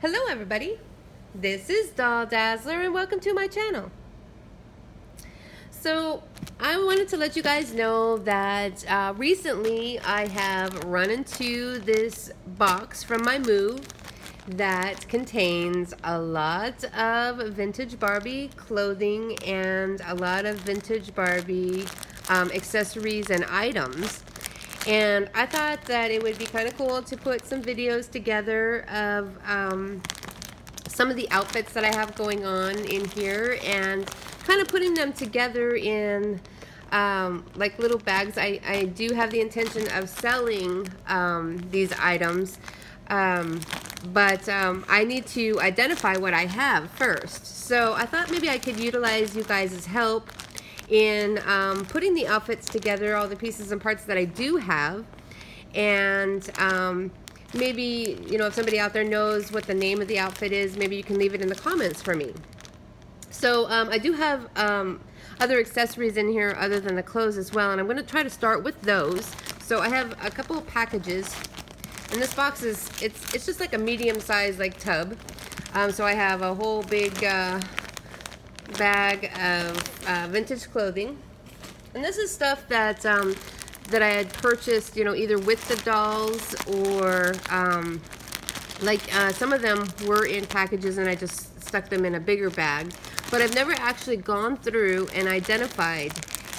Hello everybody, this is Doll Dazzler and welcome to my channel. So I wanted to let you guys know that recently I have run into this box from my move that contains a lot of vintage Barbie clothing and a lot of vintage Barbie accessories and items. And I thought that it would be kind of cool to put some videos together of some of the outfits that I have going on in here and kind of putting them together in like little bags. I do have the intention of selling these items, but I need to identify what I have first. So I thought maybe I could utilize you guys' help in putting the outfits together, all the pieces and parts that I do have, and maybe, you know, if somebody out there knows what the name of the outfit is, maybe you can leave it in the comments for me. So I do have other accessories in here other than the clothes as well, and I'm going to try to start with those. So I have a couple of packages, and this box is, it's just like a medium-sized like tub. So I have a whole big bag of vintage clothing, and this is stuff that that I had purchased, you know, either with the dolls or some of them were in packages and I just stuck them in a bigger bag, but I've never actually gone through and identified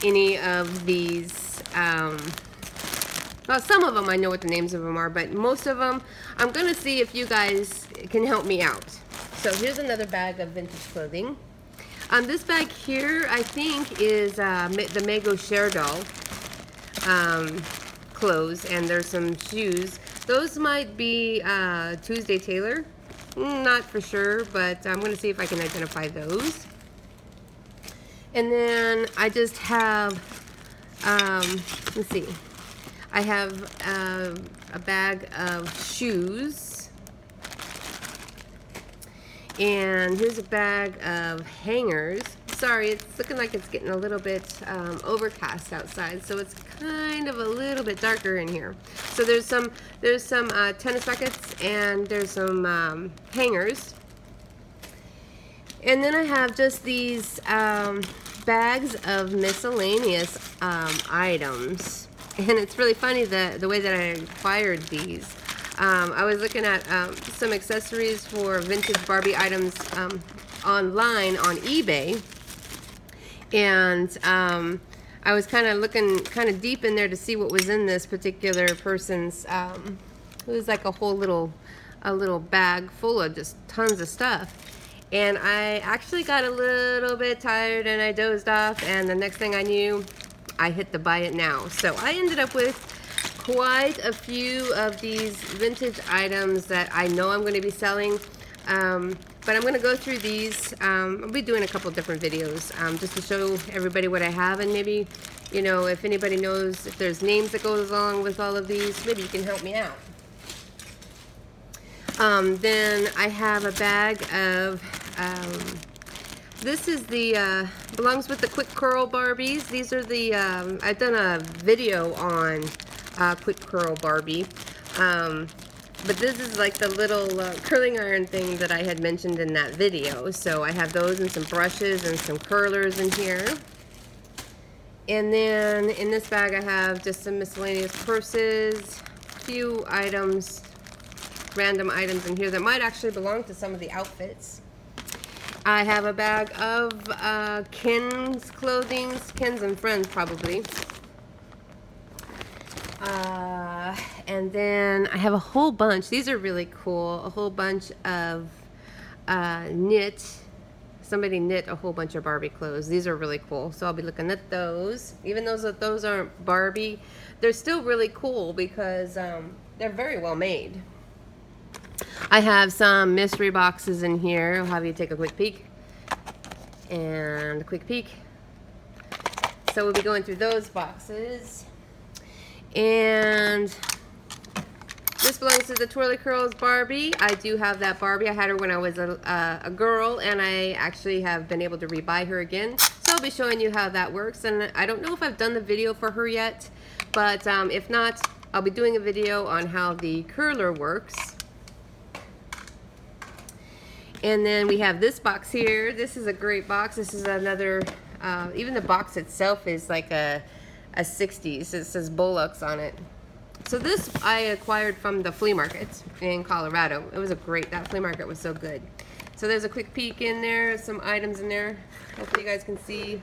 any of these. Well, some of them I know what the names of them are, but most of them I'm gonna see if you guys can help me out. So here's another bag of vintage clothing. This bag here, I think, is the Mego Share Doll clothes, and there's some shoes. Those might be Tuesday Taylor. Not for sure, but I'm going to see if I can identify those. And then I just have, let's see, I have a bag of shoes. And here's a bag of hangers. Sorry, it's looking like it's getting a little bit overcast outside, so it's kind of a little bit darker in here. So there's some tennis rackets and there's some hangers. And then I have just these bags of miscellaneous items. And it's really funny the way that I acquired these. I was looking at some accessories for vintage Barbie items online on eBay, and I was kind of looking kind of deep in there to see what was in this particular person's. It was like a whole little bag full of just tons of stuff, and I actually got a little bit tired and I dozed off, and the next thing I knew, I hit the buy it now. So I ended up with quite a few of these vintage items that I know I'm going to be selling, but I'm going to go through these. I'll be doing a couple different videos just to show everybody what I have, and maybe, you know, if anybody knows if there's names that goes along with all of these, maybe you can help me out. Then I have a bag of this is the belongs with the Quick Curl Barbies. These are the I've done a video on Quick Curl Barbie, but this is like the little curling iron thing that I had mentioned in that video. So I have those and some brushes and some curlers in here. And then in this bag I have just some miscellaneous purses, a few items, random items in here that might actually belong to some of the outfits. I have a bag of Ken's clothing, Ken's and Friends probably. And then I have a whole bunch. These are really cool. A whole bunch of knit. Somebody knit a whole bunch of Barbie clothes. These are really cool. So I'll be looking at those. Even though those aren't Barbie, they're still really cool because they're very well made. I have some mystery boxes in here. I'll have you take a quick peek. And a quick peek. So we'll be going through those boxes. And this belongs to the Twirly Curls Barbie. I do have that Barbie. I had her when I was a girl, and I actually have been able to rebuy her again. So I'll be showing you how that works. And I don't know if I've done the video for her yet, but if not, I'll be doing a video on how the curler works. And then we have this box here. This is a great box. This is another, even the box itself is like a 60s. It says Bullocks on it. So this I acquired from the flea market in Colorado. It was that flea market was so good. So there's a quick peek in there, some items in there. Hopefully you guys can see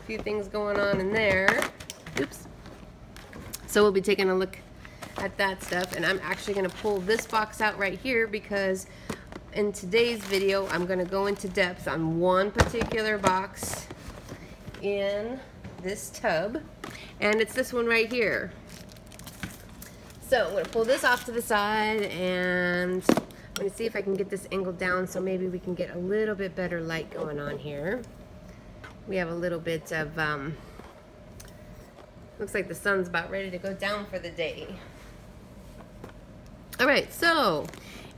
a few things going on in there. Oops. So we'll be taking a look at that stuff, and I'm actually going to pull this box out right here because in today's video I'm going to go into depth on one particular box in this tub, and it's this one right here. So I'm going to pull this off to the side, and I'm going to see if I can get this angled down so maybe we can get a little bit better light going on here. We have a little bit of looks like the sun's about ready to go down for the day. Alright, so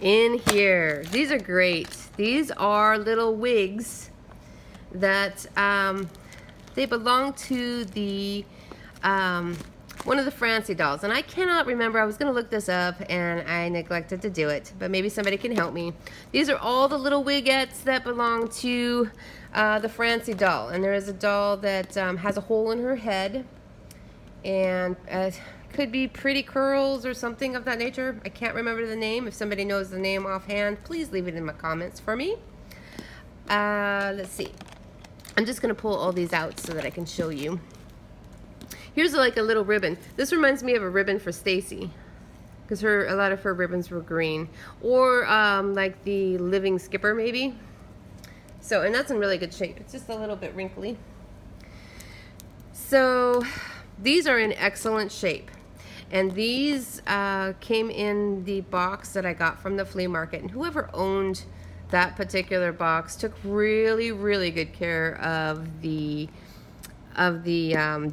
in here, these are great. These are little wigs that they belong to the one of the Francie dolls, and I cannot remember. I was going to look this up and I neglected to do it, but maybe somebody can help me. These are all the little wigettes that belong to the Francie doll, and there is a doll that has a hole in her head, and could be Pretty Curls or something of that nature. I can't remember the name. If somebody knows the name offhand, please leave it in my comments for me. Let's see. I'm just going to pull all these out so that I can show you. Here's like a little ribbon. This reminds me of a ribbon for Stacy, because a lot of her ribbons were green, or like the Living Skipper maybe. So, and that's in really good shape. It's just a little bit wrinkly. So these are in excellent shape, and these came in the box that I got from the flea market, and whoever owned that particular box took really, really good care of the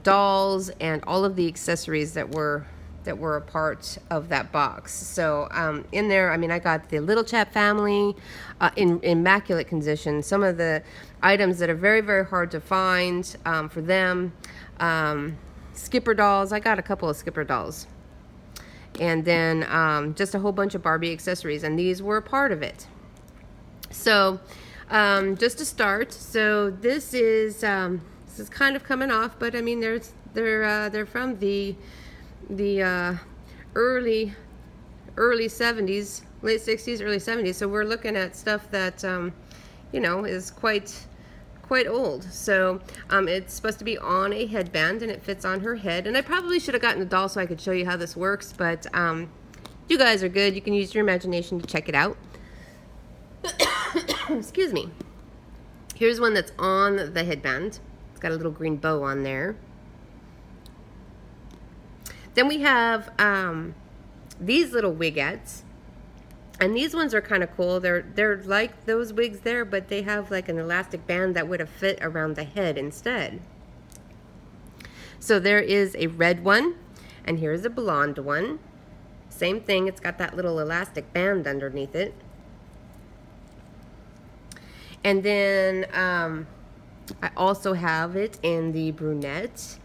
dolls and all of the accessories that were a part of that box. So in there, I mean, I got the Little Chap family in immaculate condition. Some of the items that are very, very hard to find for them. Skipper dolls. I got a couple of Skipper dolls. And then just a whole bunch of Barbie accessories, and these were a part of it. So just to start, so this is kind of coming off, but I mean they're from the early 70s, late 60s, early 70s. So we're looking at stuff that you know, is quite old. So it's supposed to be on a headband, and it fits on her head. And I probably should have gotten a doll so I could show you how this works, but you guys are good. You can use your imagination to check it out. Excuse me. Here's one that's on the headband. It's got a little green bow on there. Then we have these little wigettes, and these ones are kind of cool. They're like those wigs there, but they have like an elastic band that would have fit around the head instead. So there is a red one, and here's a blonde one. Same thing, it's got that little elastic band underneath it. And then I also have it in the brunette.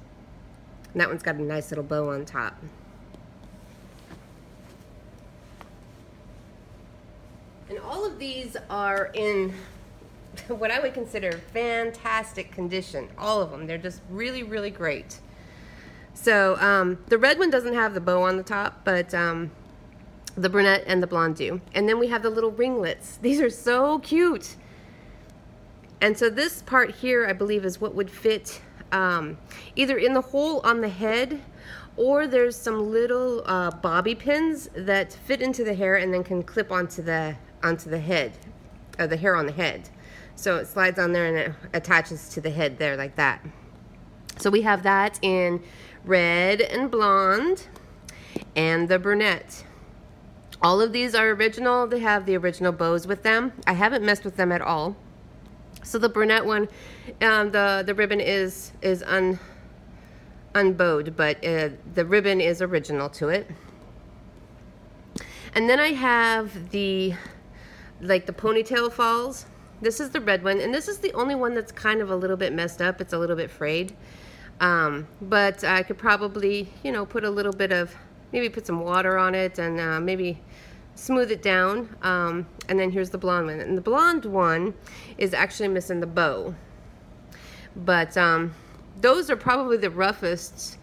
And that one's got a nice little bow on top. And all of these are in what I would consider fantastic condition. All of them. They're just really, really great. So the red one doesn't have the bow on the top, but the brunette and the blonde do. And then we have the little ringlets. These are so cute. And so this part here, I believe, is what would fit either in the hole on the head, or there's some little bobby pins that fit into the hair and then can clip onto the head, or the hair on the head. So it slides on there and it attaches to the head there like that. So we have that in red and blonde and the brunette. All of these are original. They have the original bows with them. I haven't messed with them at all. So the brunette one, the ribbon is unbowed, but the ribbon is original to it. And then I have the ponytail falls. This is the red one, and this is the only one that's kind of a little bit messed up. It's a little bit frayed, but I could probably, you know, put a little bit of, maybe put some water on it, and maybe smooth it down. And then here's the blonde one. And the blonde one is actually missing the bow. But those are probably the roughest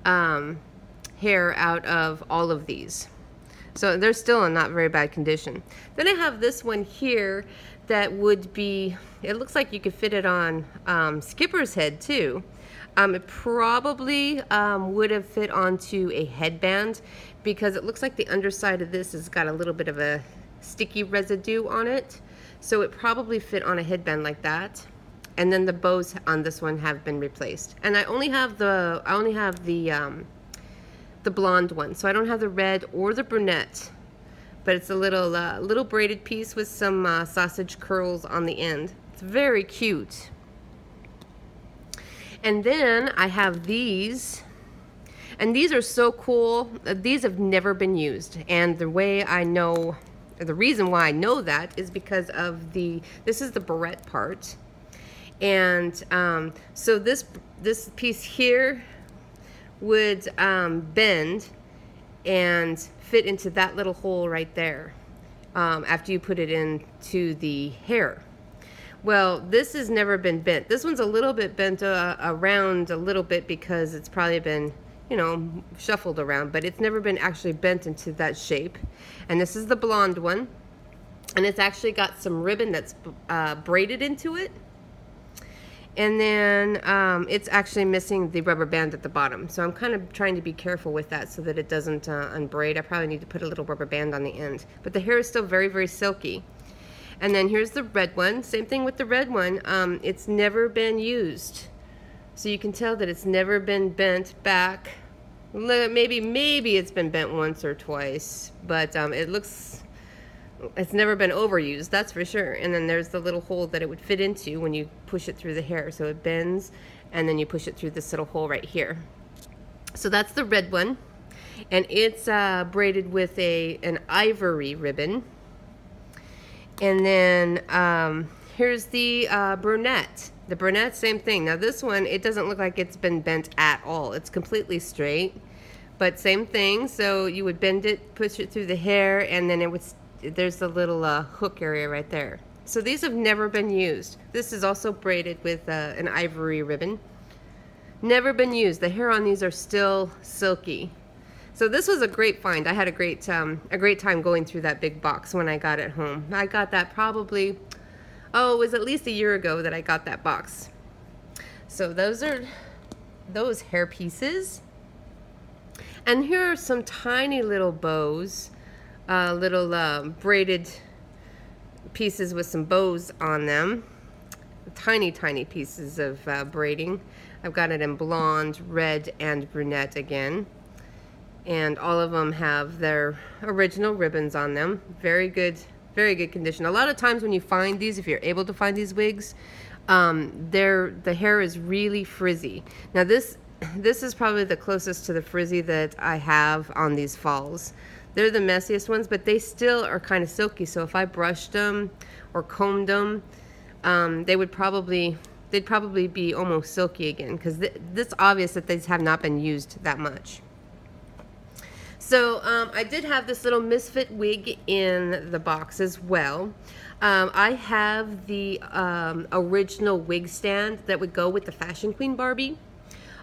hair out of all of these. So they're still in not very bad condition. Then I have this one here that would be, it looks like you could fit it on Skipper's head too. It probably would have fit onto a headband because it looks like the underside of this has got a little bit of a sticky residue on it. So it probably fit on a headband like that. And then the bows on this one have been replaced. And I only have the blonde one, so I don't have the red or the brunette. But it's a little braided piece with some sausage curls on the end. It's very cute. And then I have these, and these are so cool. These have never been used, and the reason why I know that is because of this is the barrette part, and so this piece here would bend and fit into that little hole right there after you put it into the hair. Well, this has never been bent. This one's a little bit bent around a little bit because it's probably been, you know, shuffled around, but it's never been actually bent into that shape. And this is the blonde one, and it's actually got some ribbon that's braided into it. And then it's actually missing the rubber band at the bottom. So I'm kind of trying to be careful with that so that it doesn't unbraid. I probably need to put a little rubber band on the end. But the hair is still very, very silky. And then here's the red one. Same thing with the red one. It's never been used. So you can tell that it's never been bent back. Maybe it's been bent once or twice. But it's never been overused, that's for sure. And then there's the little hole that it would fit into when you push it through the hair. So it bends, and then you push it through this little hole right here. So that's the red one. And it's braided with an ivory ribbon. And then here's the brunette. The brunette, same thing. Now this one, it doesn't look like it's been bent at all. It's completely straight, but same thing. So you would bend it, push it through the hair, and then there's the little hook area right there. So these have never been used. This is also braided with an ivory ribbon. Never been used. The hair on these are still silky. So this was a great find. I had a great time going through that big box when I got it home. I got that probably, it was at least a year ago that I got that box. So those are those hair pieces. And here are some tiny little bows, little braided pieces with some bows on them. Tiny, tiny pieces of braiding. I've got it in blonde, red, and brunette again. And all of them have their original ribbons on them. Very good condition. A lot of times when you find these, if you're able to find these wigs, the hair is really frizzy. Now this is probably the closest to the frizzy that I have on these falls. They're the messiest ones, but they still are kind of silky. So if I brushed them or combed them, they'd probably be almost silky again, because it's obvious that these have not been used that much. So I did have this little misfit wig in the box as well. I have the original wig stand that would go with the Fashion Queen Barbie,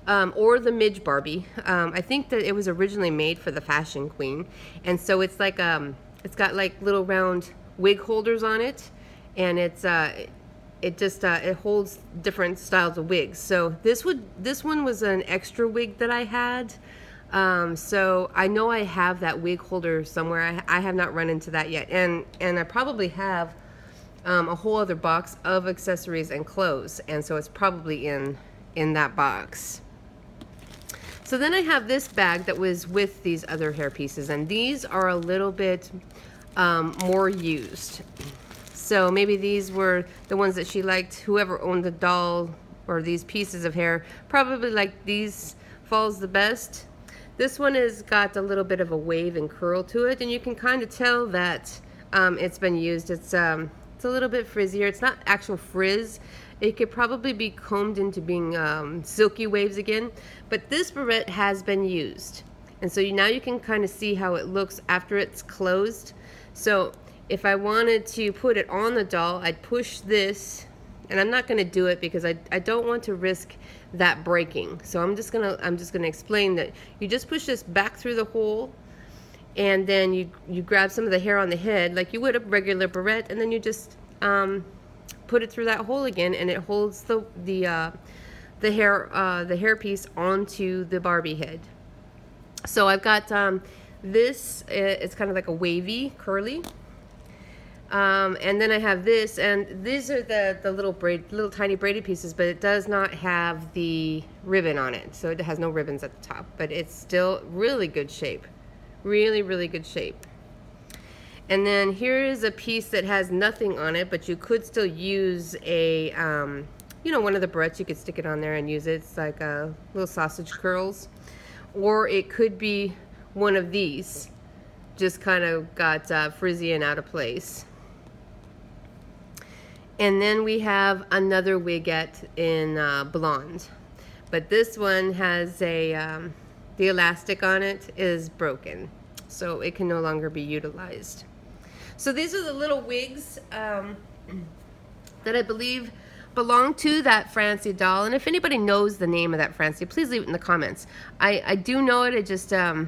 or the Midge Barbie. I think that it was originally made for the Fashion Queen, and so it's like it's got like little round wig holders on it, and it holds different styles of wigs. So this one was an extra wig that I had. So I know I have that wig holder somewhere. I have not run into that yet, and I probably have a whole other box of accessories and clothes, and so it's probably in that box. So then I have this bag that was with these other hair pieces, and these are a little bit more used. So maybe these were the ones that she liked. Whoever owned the doll or these pieces of hair probably liked these falls the best. This one has got a little bit of a wave and curl to it, and you can kind of tell that it's been used. It's a little bit frizzier. It's not actual frizz. It could probably be combed into being silky waves again, but this barrette has been used. And so now you can kind of see how it looks after it's closed. So if I wanted to put it on the doll, I'd push this, and I'm not going to do it because I don't want to risk that breaking. So I'm just gonna explain that you just push this back through the hole, and then you grab some of the hair on the head like you would a regular barrette, and then you just put it through that hole again, and it holds the hair piece onto the Barbie head. So I've got this. It's kind of like a wavy, curly. And then I have this, and these are the little tiny braided pieces, but it does not have the ribbon on it, so it has no ribbons at the top, but it's still really good shape, really, really good shape. And then here is a piece that has nothing on it, but you could still use a, you know, one of the barrettes. You could stick it on there and use it. It's like little sausage curls, or it could be one of these, just kind of got frizzy and out of place. And then we have another wigette in blonde, but this one has a the elastic on it is broken, so it can no longer be utilized. So these are the little wigs that I believe belong to that Francie doll. And if anybody knows the name of that Francie, please leave it in the comments. I do know it. It just I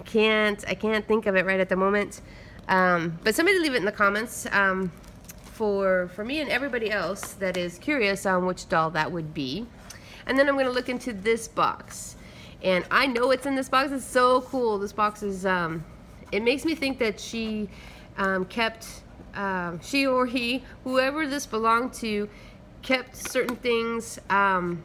can't think of it right at the moment. But somebody leave it in the comments for me and everybody else that is curious on which doll that would be. And then I'm going to look into this box. And I know it's in this box. It's so cool. This box is it makes me think that she she or he, whoever this belonged to, kept certain things a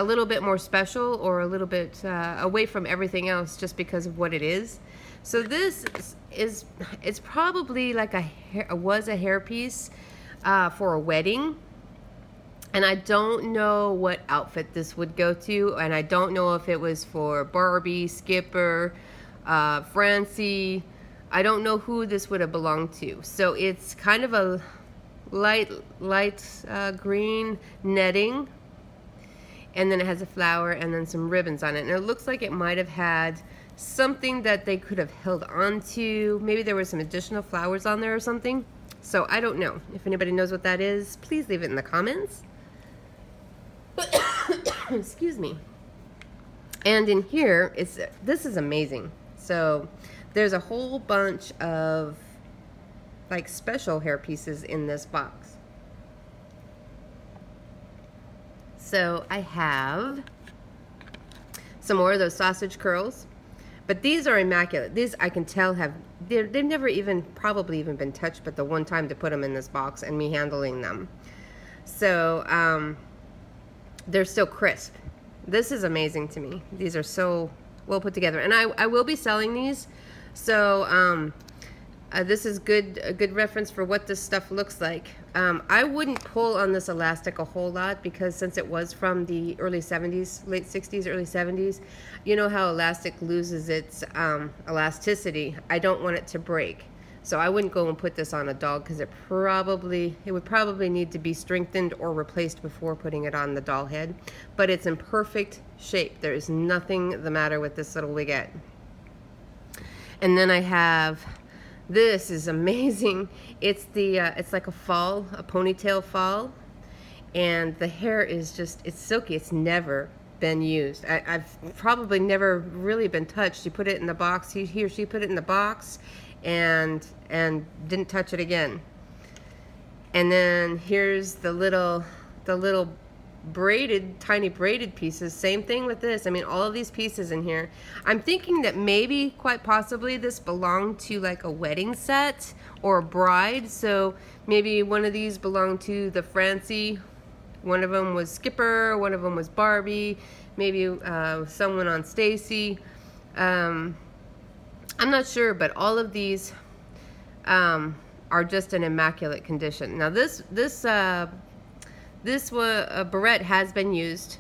little bit more special, or a little bit away from everything else, just because of what it is. So this it's probably like a hairpiece for a wedding, and I don't know what outfit this would go to, and I don't know if it was for Barbie, Skipper, Francie. I don't know who this would have belonged to. So it's kind of a light green netting, and then it has a flower and then some ribbons on it, and it looks like it might have had something that they could have held on to. Maybe there were some additional flowers on there or something. So I don't know. If anybody knows what that is, please leave it in the comments. Excuse me. And in here, this is amazing. So there's a whole bunch of like special hair pieces in this box. So I have some more of those sausage curls, but these are immaculate. These I can tell they've never probably even been touched, but the one time to put them in this box and me handling them. So they're still crisp. This is amazing to me. These are so well put together, and I will be selling these. So this is a good reference for what this stuff looks like. I wouldn't pull on this elastic a whole lot, because since it was from the early 70s, late 60s, early 70s, you know how elastic loses its elasticity. I don't want it to break. So I wouldn't go and put this on a doll, because it would probably need to be strengthened or replaced before putting it on the doll head. But it's in perfect shape. There is nothing the matter with this little wigette. And then I have, this is amazing. It's like a ponytail fall, and the hair is just, it's silky. It's never been used. I've probably never really been touched. You put it in the box, he or she put it in the box, and didn't touch it again. And then here's the little tiny braided pieces. Same thing with this. I mean, all of these pieces in here. I'm thinking that maybe, quite possibly, this belonged to like a wedding set or a bride. So maybe one of these belonged to the Francie, one of them was Skipper, one of them was Barbie, maybe someone on Stacy. I'm not sure, but all of these are just in immaculate condition. Now this barrette has been used,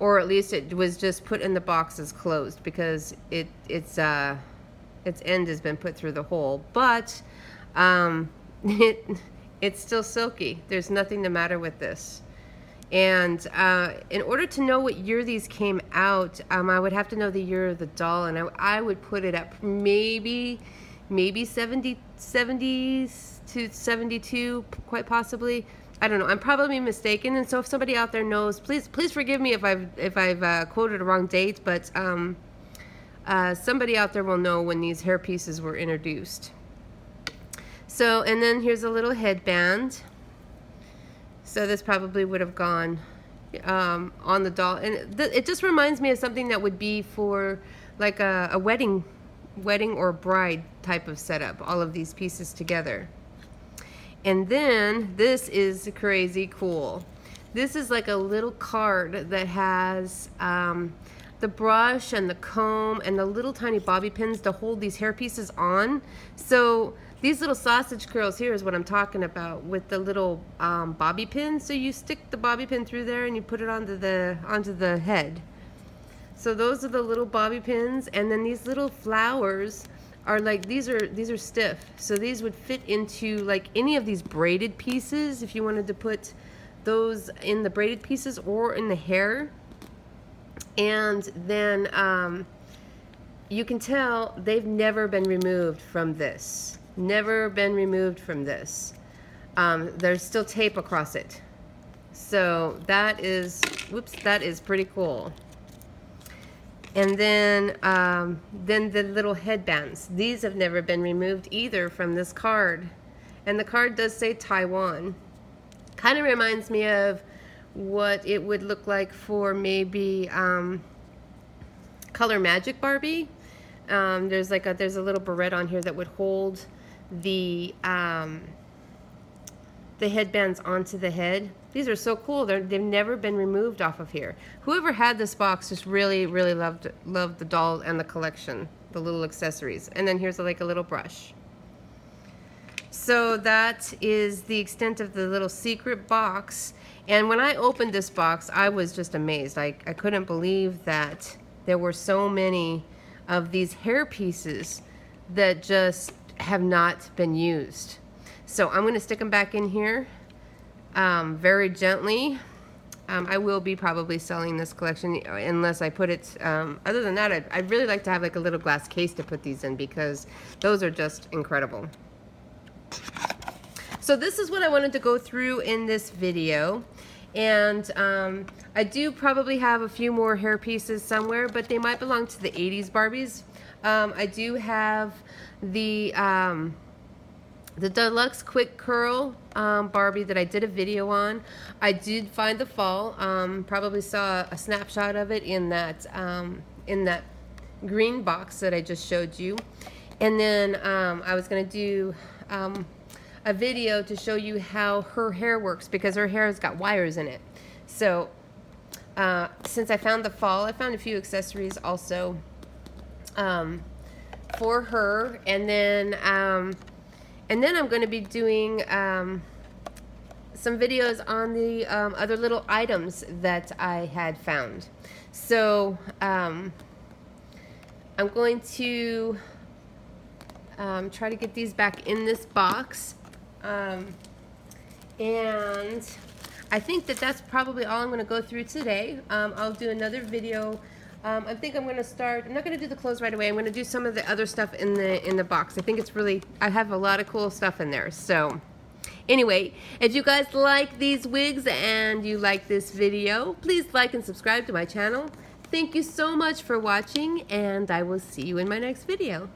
or at least it was just put in the box as closed, because its end has been put through the hole. But it's still silky. There's nothing the matter with this. And in order to know what year these came out, I would have to know the year of the doll, and I would put it at maybe 70 to 72, quite possibly. I don't know. I'm probably mistaken, and so if somebody out there knows, please forgive me if I've quoted a wrong date, but somebody out there will know when these hair pieces were introduced. So, and then here's a little headband. So this probably would have gone on the doll, and it just reminds me of something that would be for like a wedding or bride type of setup, all of these pieces together. And then this is crazy cool. This is like a little card that has the brush and the comb and the little tiny bobby pins to hold these hair pieces on. So these little sausage curls here is what I'm talking about, with the little bobby pin. So you stick the bobby pin through there and you put it onto the head. So those are the little bobby pins, and then these little flowers are like, these are stiff. So these would fit into like any of these braided pieces if you wanted to put those in the braided pieces or in the hair. And then you can tell they've never been removed from this. Never been removed from this. There's still tape across it. So that is, whoops, that is pretty cool. And then the little headbands. These have never been removed either from this card. And the card does say Taiwan. Kind of reminds me of what it would look like for maybe Color Magic Barbie. There's a little barrette on here that would hold the headbands onto the head. These are so cool. They've never been removed off of here. Whoever had this box just really loved the doll and the collection, the little accessories. And then here's like a little brush. So that is the extent of the little secret box. And when I opened this box, I was just amazed. I couldn't believe that there were so many of these hair pieces that just have not been used. So I'm going to stick them back in here very gently. I will be probably selling this collection unless I put it, other than that, I'd really like to have like a little glass case to put these in, because those are just incredible. So this is what I wanted to go through in this video. And I do probably have a few more hair pieces somewhere, but they might belong to the 80s Barbies. I do have the deluxe quick curl Barbie that I did a video on. I did find the fall. Probably saw a snapshot of it in that green box that I just showed you. And then I was going to do a video to show you how her hair works, because her hair has got wires in it. So since I found the fall, I found a few accessories also for her. And then I'm going to be doing some videos on the other little items that I had found. So I'm going to try to get these back in this box. And I think that's probably all I'm going to go through today. I'll do another video. I think I'm going to start, I'm not going to do the clothes right away. I'm going to do some of the other stuff in the box. I think it's really, I have a lot of cool stuff in there. So anyway, if you guys like these wigs and you like this video, please like and subscribe to my channel. Thank you so much for watching, and I will see you in my next video.